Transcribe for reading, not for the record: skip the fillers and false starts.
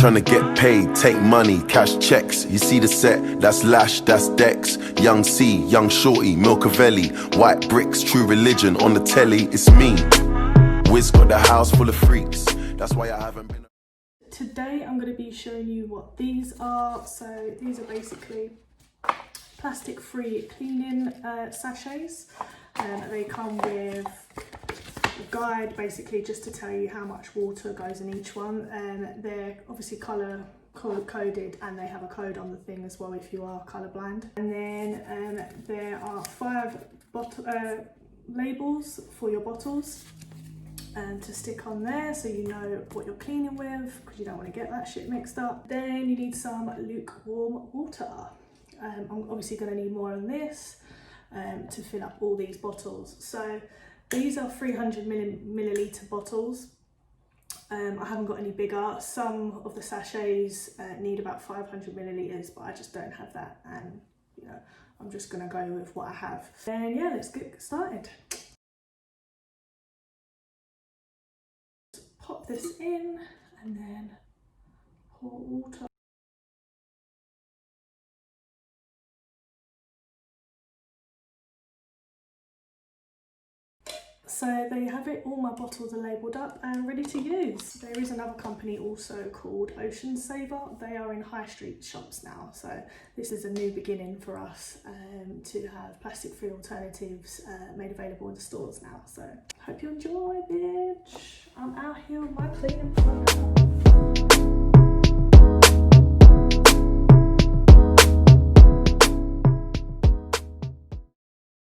trying to get paid, take money, cash checks. You see the set, that's Lash, that's Dex. Young C, Young Shorty, Milcavelli. White bricks, True Religion, on the telly, it's me. Wiz got the house full of freaks, that's why I haven't been. Today I'm going to be showing you what these are. So these are basically plastic free cleaning sachets. They come with a guide basically just to tell you how much water goes in each one. They're obviously colour coded, and they have a code on the thing as well if you are colourblind. And then there are 5 labels for your bottles to stick on there so you know what you're cleaning with, because you don't want to get that shit mixed up. Then you need some lukewarm water. I'm obviously going to need more on this to fill up all these bottles. So these are 300 milliliter bottles. I haven't got any bigger. Some of the sachets need about 500 milliliters, but I just don't have that, and you know, I'm just going to go with what I have. Then yeah, let's get started. Pop this in and then pour water. So there you have it, all my bottles are labelled up and ready to use. There is another company also called Ocean Saver. They are in high street shops now, so this is a new beginning for us to have plastic free alternatives made available in the stores now. So hope you enjoy, bitch. I'm out here with my cleaning program.